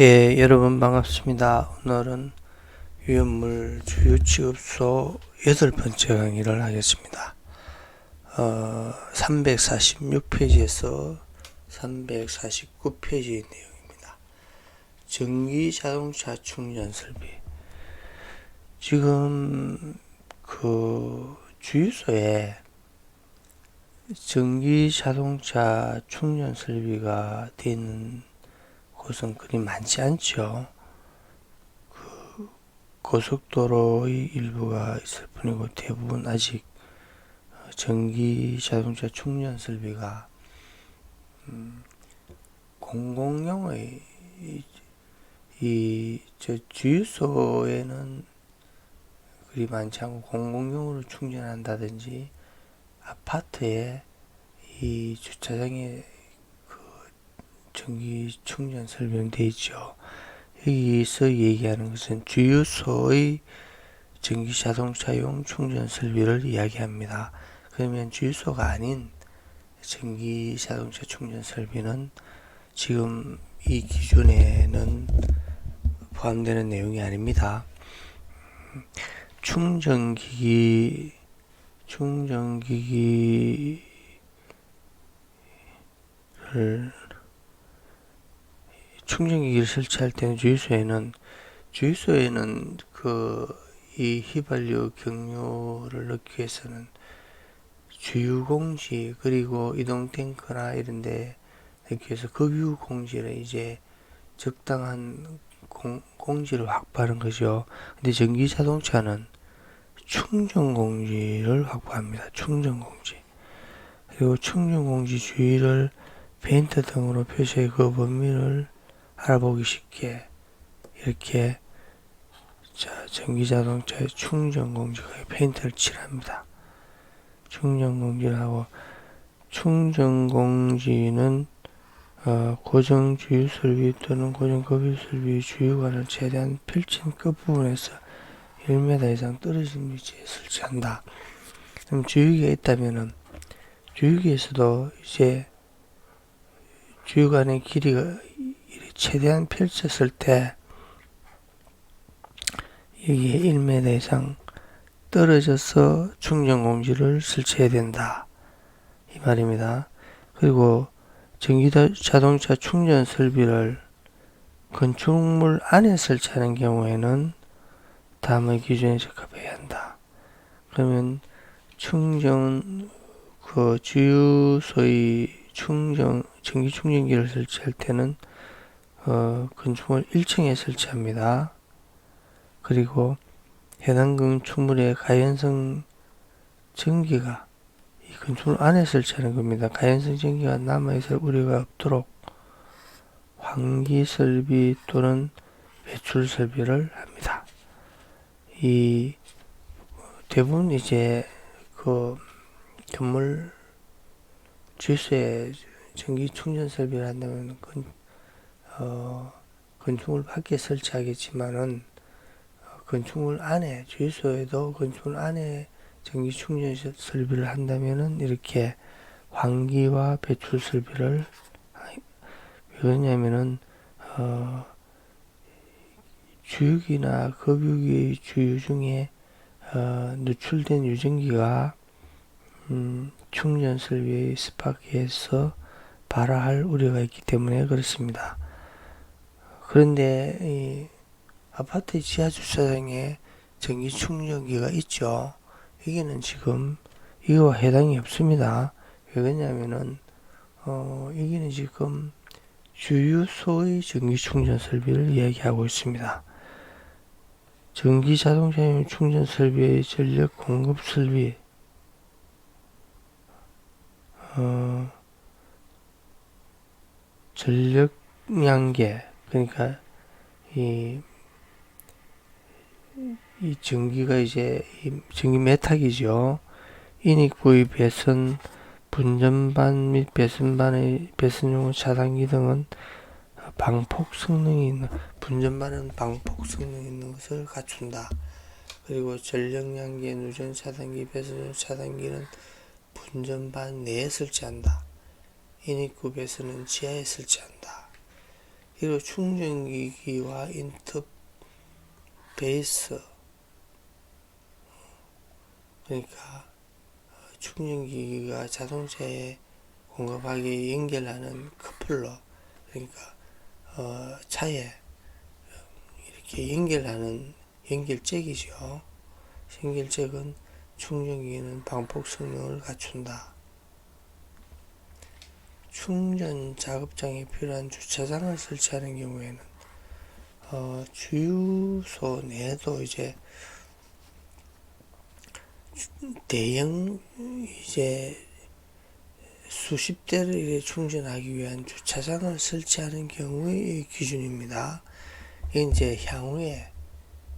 예, 여러분 반갑습니다. 오늘은 위험물 주유 취급소 8번째 강의를 하겠습니다. 346페이지에서 349페이지 내용입니다. 전기 자동차 충전 설비. 지금 그 주유소에 전기 자동차 충전 설비가 되어 있는 곳은 그리 많지 않죠. 고속도로의 일부가 있을 뿐이고 대부분 아직 전기 자동차 충전 설비가 공공용의 저 주유소에는 그리 많지 않고 공공용으로 충전한다든지 아파트에 이 주차장에 전기 충전 설비는 되어 있죠. 여기서 얘기하는 것은 주유소의 전기 자동차용 충전 설비를 이야기합니다. 그러면 주유소가 아닌 전기 자동차 충전 설비는 지금 이 기준에는 포함되는 내용이 아닙니다. 충전기기를 설치할 때는 주유소에는 이 휘발유 경유를 넣기 위해서는 주유공지 그리고 이동탱크나 이런데 넣기 위해서 급유공지를 이제 적당한 공지를 확보하는 거죠. 근데 전기 자동차는 충전공지를 확보합니다. 충전공지. 그리고 충전공지 주의를 페인트 등으로 표시해 그 범위를 알아보기 쉽게 이렇게 전기자동차의 충전공지에 페인트를 칠합니다. 충전공지를 하고 충전공지는 고정주유설비 또는 고정급유설비 주유관을 최대한 펼친 끝부분에서 1m 이상 떨어진 위치에 설치한다. 그럼 주유기가 있다면은 주유기에서도 이제 주유관의 길이가 최대한 펼쳤을 때 여기에 1m 이상 떨어져서 충전공지를 설치해야 된다. 이 말입니다. 그리고 전기자동차 충전 설비를 건축물 안에 설치하는 경우에는 다음의 기준에 적합해야 한다. 그러면 주유소의 전기 충전기를 설치할 때는 건축물 1층에 설치합니다. 그리고 해당 건축물의 가연성 전기가 이 건축물 안에 설치하는 겁니다. 가연성 전기가 남아있을 우려가 없도록 환기 설비 또는 배출 설비를 합니다. 이 대부분 이제 건물 주유소에 전기 충전 설비를 한다면 건축물 밖에 설치하겠지만은 건축물 안에 주유소에도 건축물 안에 전기 충전 설비를 한다면은 이렇게 환기와 배출 설비를 왜 그러냐면은 주유기나 급유기 주유 중에 누출된 유전기가 충전 설비의 스파크에서 발화할 우려가 있기 때문에 그렇습니다. 그런데 이 아파트 지하 주차장에 전기 충전기가 있죠. 여기는 지금 이거와 해당이 없습니다. 왜 그러냐면은 여기는 지금 주유소의 전기 충전 설비를 이야기하고 있습니다. 전기 자동차용 충전 설비의 전력 공급 설비 전력량계 그러니까 이 전기가 이제 전기 매탁이죠. 인입구의 배선, 분전반 및 배선용 차단기 등은 방폭 성능이 있는 분전반은 방폭 성능이 있는 것을 갖춘다. 그리고 전력량계, 누전 차단기, 배선용 차단기는 분전반 내에 설치한다. 인입구 배선은 지하에 설치한다. 그리고 충전기기와 인터페이스, 그러니까 충전기기가 자동차에 공급하기 연결하는 커플러, 그러니까 차에 이렇게 연결하는 연결잭이죠. 연결잭은 충전기는 방폭 성능을 갖춘다. 충전 작업장에 필요한 주차장을 설치하는 경우에는 주유소 내에도 이제 대형 이제 수십 대를 충전하기 위한 주차장을 설치하는 경우의 기준입니다. 이제 향후에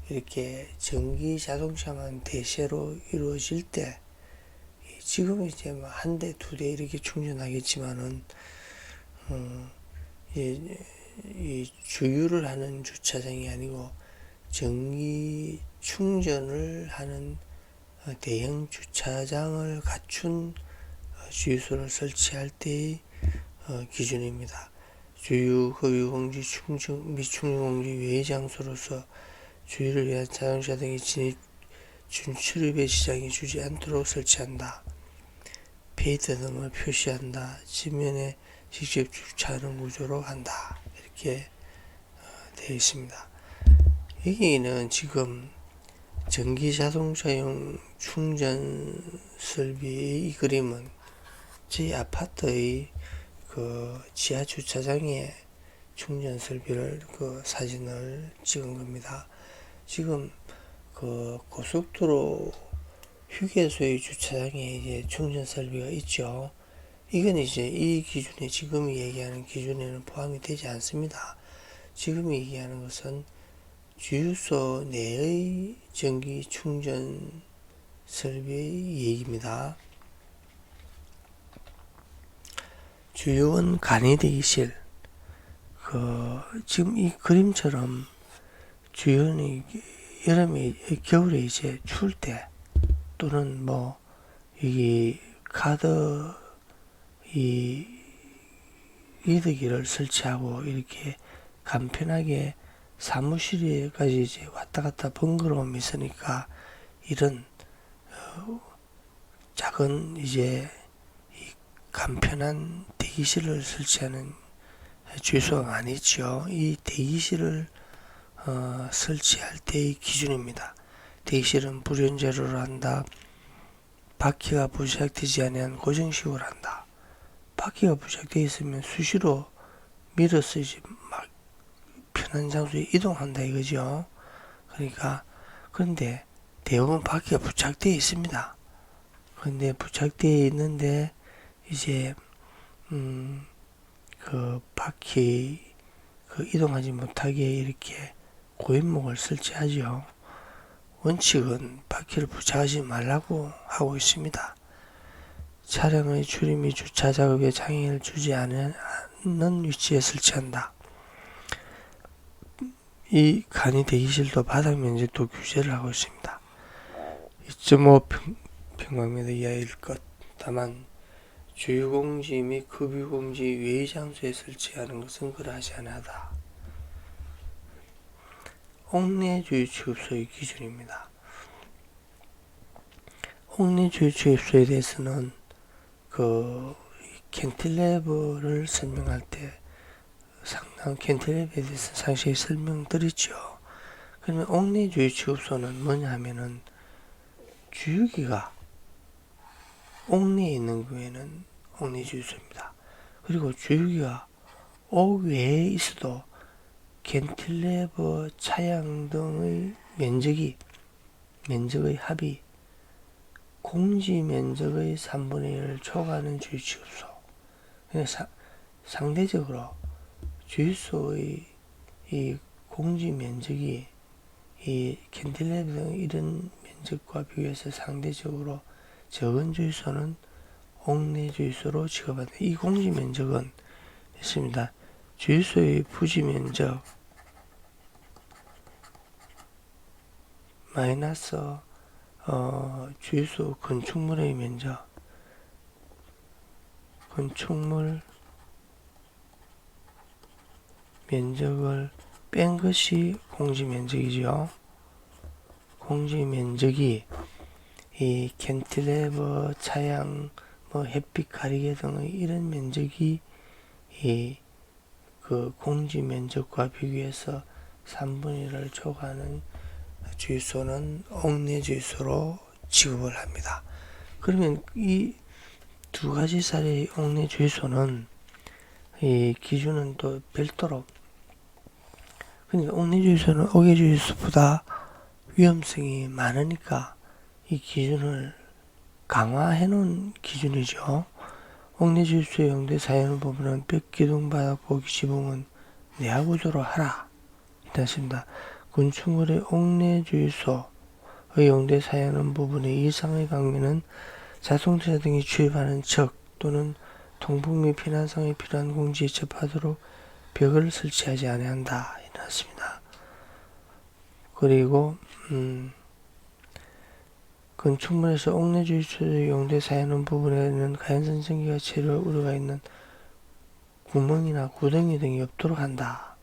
이렇게 전기 자동차만 대세로 이루어질 때, 지금 이제 뭐 한 대, 두 대 이렇게 충전하겠지만은, 이 주유를 하는 주차장이 아니고 전기 충전을 하는 대형 주차장을 갖춘 주유소를 설치할 때의 기준입니다. 주유, 허유 공지, 충전 및 충전 공지 외의 장소로서 주유를 위한 자동차 등의 진입, 출입의 지장이 주지 않도록 설치한다. 페이트 등을 표시한다. 지면에 직접 주차하는 구조로 한다. 이렇게 되어 있습니다. 여기는 지금 전기 자동차용 충전 설비의 이 그림은 저희 아파트의 그 지하 주차장에 충전 설비를 사진을 찍은 겁니다. 지금 그 고속도로 휴게소의 주차장에 이제 충전 설비가 있죠. 이건 이제 이 기준에, 지금 얘기하는 기준에는 포함이 되지 않습니다. 지금 얘기하는 것은 주유소 내의 전기 충전 설비의 얘기입니다. 주요원 간이대기실, 지금 이 그림처럼 주요원이 여름에, 겨울에 이제 추울 때, 또는 뭐, 이 카드, 이 리더기를 설치하고 이렇게 간편하게 사무실에까지 이제 왔다 갔다 번거로움이 있으니까 이런 작은 이제 간편한 대기실을 설치하는 주유소가 아니죠. 이 대기실을 설치할 때의 기준입니다. 대기실은 불연제로를 한다. 바퀴가 부착되지 아니한 고정식으로 한다. 바퀴가 부착되어 있으면 수시로 밀어서 이제 막 편한 장소에 이동한다 이거죠. 그러니까, 그런데 대부분 바퀴가 부착되어 있습니다. 그런데 부착되어 있는데 이제 그 바퀴 이동하지 못하게 이렇게 고인목을 설치하죠. 원칙은 바퀴를 부착하지 말라고 하고 있습니다. 차량의 출입 및 주차 작업에 장애를 주지 않는 위치에 설치한다. 이 간이 대기실도 바닥 면적도 규제를 하고 있습니다. 2.5평방미터 이하일 것. 다만 주유공지 및 급유공지 외의 장소에 설치하는 것은 그러하지 않다. 옥내주유 취급소의 기준입니다. 옥내주유 취급소에 대해서는 캔틸레버를 설명할 때 상당 캔틸레버에 대해서 상세히 설명드리죠. 그러면 옥내주유 취급소는 뭐냐 하면은 주유기가 옥내에 있는 경우에는 옥내주유소입니다. 그리고 주유기가 옥 외에 있어도 캔틸레버 차양 등의 면적의 합이 공지 면적의 3분의 1을 초과하는 주유취급소. 상대적으로 주유소의 이 공지 면적이 이 캔틸레버 등 이런 면적과 비교해서 상대적으로 적은 주유소는 옥내 주유소로 취급한다. 이 공지 면적은 있습니다. 주유소의 부지 면적 마이너스 주유소 건축물의 면적, 건축물 면적을 뺀 것이 공지 면적이죠. 공지 면적이 이 캔틸레버, 차양, 뭐 햇빛 가리개 등의 이런 면적이 이 그 공지 면적과 비교해서 3분의 1을 초과하는 주유소는 옥내 주유소로 취급을 합니다. 그러면 이 두 가지 사례의 옥내 주유소는 이 기준은 또 별도로, 그러니까 옥내 주유소는 옥외 주유소보다 위험성이 많으니까 이 기준을 강화해 놓은 기준이죠. 옥내 주유소의 용대 사용 부분은 벽, 기둥, 바닥, 보기, 지붕은 내화 구조로 하라. 있습니다. 건축물의 옥내 주유소의 용대 사용하는 부분의 이상의 강매는 자동차 등이 주입하는 척 또는 통풍 및 피난성에 필요한 공지에 접하도록 벽을 설치하지 아니한다. 이렇습니다. 그리고 건축물에서 옥내 주유소의 용대 사용하는 부분에는 가연성 전기가 체류 우려가 있는 구멍이나 구덩이 등이 없도록 한다.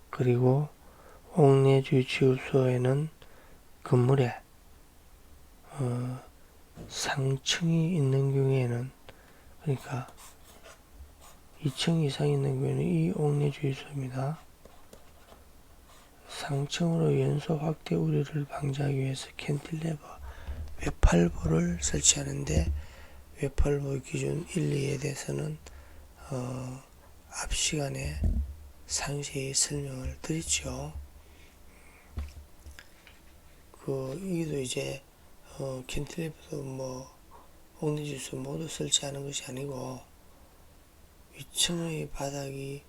그리고 옥내 주유소에는 건물에 상층이 있는 경우에는, 그러니까 2층 이상 있는 경우에는 이 옥내 주유소입니다. 상층으로 연소 확대 우려를 방지하기 위해서 캔틸레버, 외팔보를 설치하는데 외팔보 기준 1, 2에 대해서는 앞 시간에 상세히 설명을 드렸죠. 이도 이제 캔틸레버도 뭐 옥내 주유소 모두 설치하는 것이 아니고 위층의 바닥이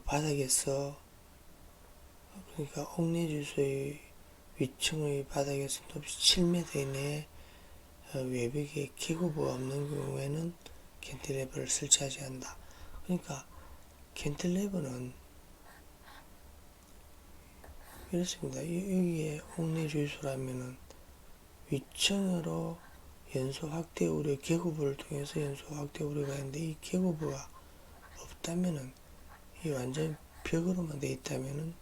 바닥에서, 그러니까 옥내 주유소의 위층의 바닥에서 높이 7m 이내에 외벽에 계고부가 없는 경우에는 캔틸레버를 설치하지 않는다. 그러니까 캔틸레버는 이렇습니다. 여기에 옥내 주유소라면은 위층으로 연소 확대 우려 계고부를 통해서 연소 확대 우려가 있는데, 이 계고부가 없다면은, 이 완전 벽으로만 되어 있다면은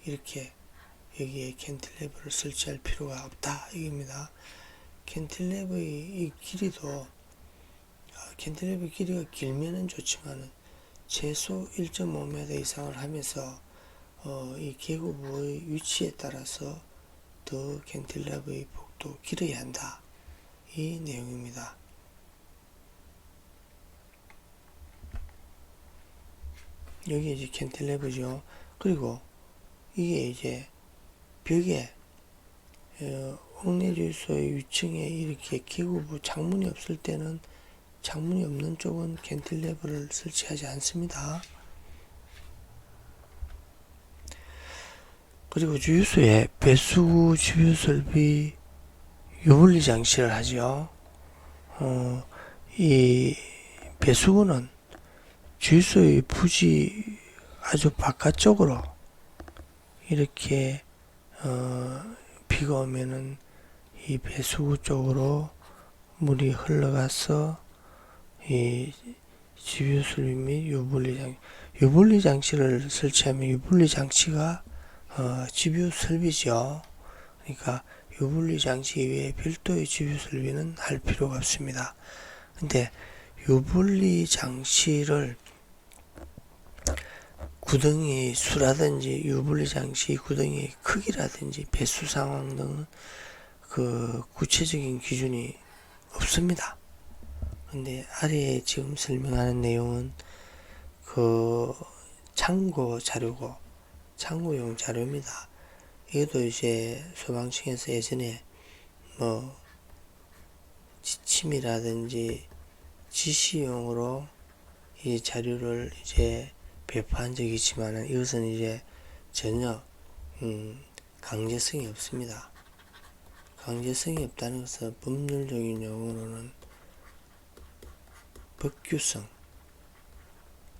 이렇게 여기에 캔틸레버를 설치할 필요가 없다 이겁니다. 캔틸레버의 이 길이도 캔틸레버 길이가 길면은 좋지만은 최소 1.5m 이상을 하면서 이 계고부의 위치에 따라서 더 캔틸레버의 폭도 길어야 한다. 이 내용입니다. 여기 이제 캔틸레버죠. 그리고 이게 이제 벽에 옥내 주유소의 위층에 이렇게 계고부 창문이 없을 때는, 창문이 없는 쪽은 캔틸레버를 설치하지 않습니다. 그리고 주유소에 배수구 주유 설비 유분리 장치를 하죠. 이 배수구는 주유소의 부지 아주 바깥쪽으로 이렇게 비가 오면은 이 배수구 쪽으로 물이 흘러가서 이 주유 설비 및 유분리 장치를 설치하면 유분리 장치가 주유 설비죠. 그러니까 유분리 장치 이외에 별도의 주유 설비는 할 필요가 없습니다. 근데 유분리 장치를 구덩이 수라든지 유분리 장치 구덩이의 크기라든지 배수 상황 등은 구체적인 기준이 없습니다. 근데 아래에 지금 설명하는 내용은 참고 자료고 참고용 자료입니다. 이것도 이제 소방청에서 예전에 뭐 지침이라든지 지시용으로 이 자료를 이제 배포한 적이 있지만 이것은 이제 전혀 강제성이 없습니다. 강제성이 없다는 것은 법률적인 용어로는 법규성,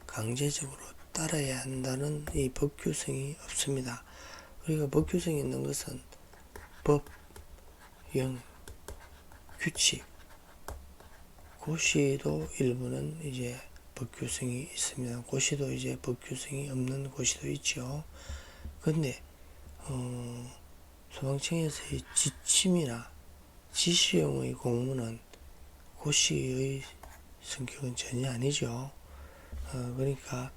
강제적으로 따라야 한다는 이 법규성이 없습니다. 우리가 법규성이 있는 것은 법, 령, 규칙, 고시도 일부는 이제 법규성이 있습니다. 고시도 이제 법규성이 없는 고시도 있죠. 근데 소방청에서의 지침이나 지시용의 공무는 고시의 성격은 전혀 아니죠. 그러니까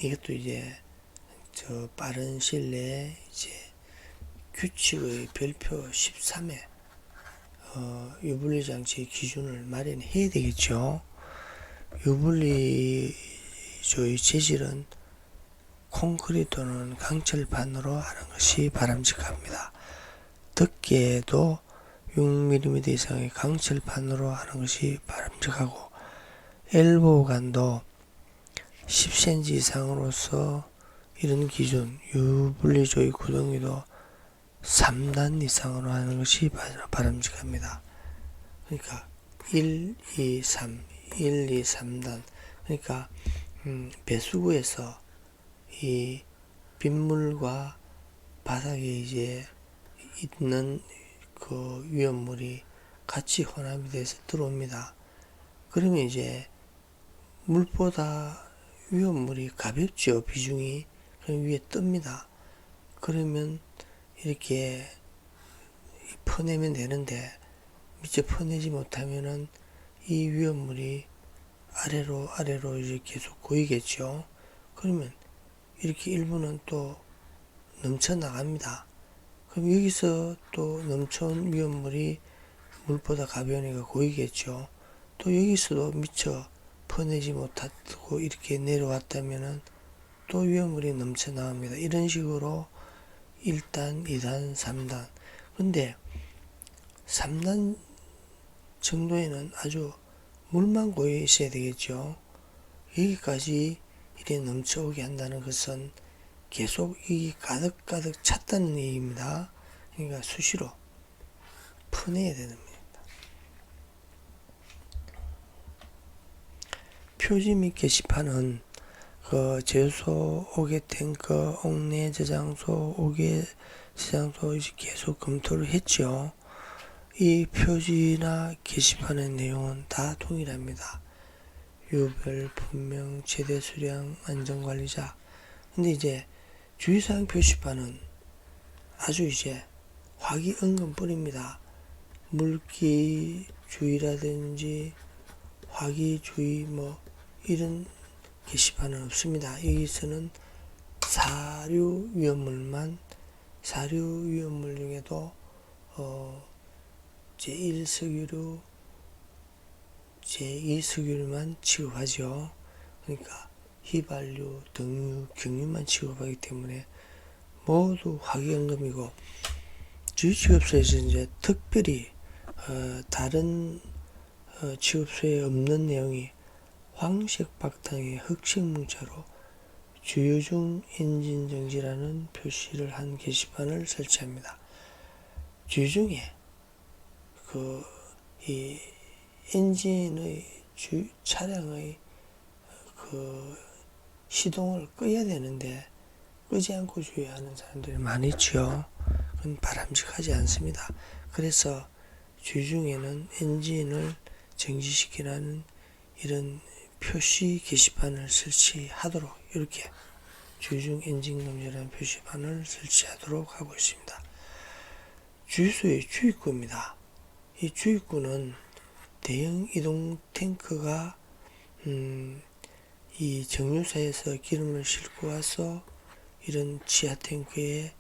이것도 이제 빠른 시일 내에 이제 규칙의 별표 13에 유불리 장치의 기준을 마련해야 되겠죠. 유불리의 재질은 콘크리트는 강철판으로 하는 것이 바람직합니다. 덮개도 6mm 이상의 강철판으로 하는 것이 바람직하고, 엘보간도 10cm 이상으로서 이런 기준, 유분리 조이 구덩이도 3단 이상으로 하는 것이 바람직합니다. 그러니까 1, 2, 3, 1, 2, 3단. 그러니까 배수구에서 이 빗물과 바닥에 이제 있는 그 위험물이 같이 혼합이 돼서 들어옵니다. 그러면 이제 물보다 위험물이 가볍죠, 비중이. 그럼 위에 뜹니다. 그러면 이렇게 퍼내면 되는데, 밑에 퍼내지 못하면은 이 위험물이 아래로 이제 계속 고이겠죠. 그러면 이렇게 일부는 또 넘쳐 나갑니다. 그럼 여기서 또 넘쳐온 위험물이 물보다 가벼우니까 고이겠죠. 또 여기서도 미처 퍼내지 못하고 이렇게 내려왔다면은 또 위험물이 넘쳐 나옵니다. 이런 식으로 1단, 2단, 3단. 근데 3단 정도에는 아주 물만 고여 있어야 되겠죠. 여기까지 이렇게 넘쳐오게 한다는 것은 계속 이 가득가득 찼다는 얘기입니다. 그러니까 수시로 퍼내야 되는 겁니다. 표지 및 게시판은 그 제소, 옥외 탱크, 옥내 저장소, 옥외 저장소 계속 검토를 했죠. 이 표지나 게시판의 내용은 다 동일합니다. 유별, 분명, 최대 수량, 안전관리자. 근데 이제 주의사항 표시판은 아주 이제 화기응급뿐입니다. 물기 주의라든지 화기주의 이런 게시판은 없습니다. 여기서는 사류 위험물 중에도 제1석유류, 제2석유류만 취급하죠. 그러니까 휘발유, 등유, 경유만 취급하기 때문에 모두 화기응급이고, 주유취급소에서 이제 특별히 다른 취급소에 없는 내용이 황색 박탕의 흑색 문자로 주유 중 엔진 정지라는 표시를 한 게시판을 설치합니다. 주유 중에 이 엔진의 차량의 시동을 꺼야 되는데 끄지 않고 주유하는 사람들이 많이 있죠. 그건 바람직하지 않습니다. 그래서 주유 중에는 엔진을 정지시키라는 이런 표시 게시판을 설치하도록, 이렇게 주유중 엔진 금지라는 표시판을 설치하도록 하고 있습니다. 주유소의 주입구입니다. 이 주입구는 대형 이동 탱크가 이 정유사에서 기름을 싣고 와서 이런 지하 탱크에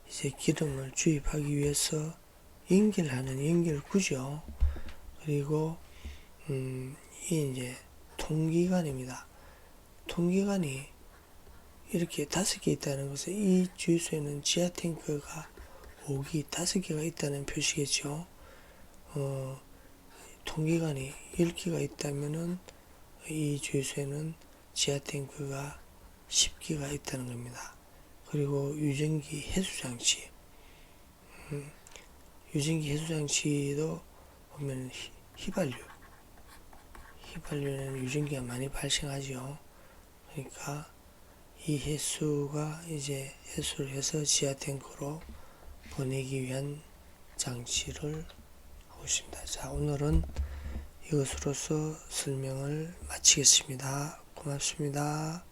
이제 기름을 주입하기 위해서 연결하는 연결구죠. 그리고 이 이제 통기관입니다. 통기관이 이렇게 5개 있다는 것은 이 주유소에는 지하 탱크가 5개가 있다는 표시겠죠. 통기관이 10개가 있다면은 이 주유소에는 지하 탱크가 10개가 있다는 겁니다. 그리고 유전기 해수장치, 유전기 해수장치도 보면 휘발유에는 유전기가 많이 발생하죠. 그러니까 이 해수가 이제 해수를 해서 지하 탱크로 보내기 위한 장치를 하고 있습니다. 자, 오늘은 이것으로서 설명을 마치겠습니다. 고맙습니다.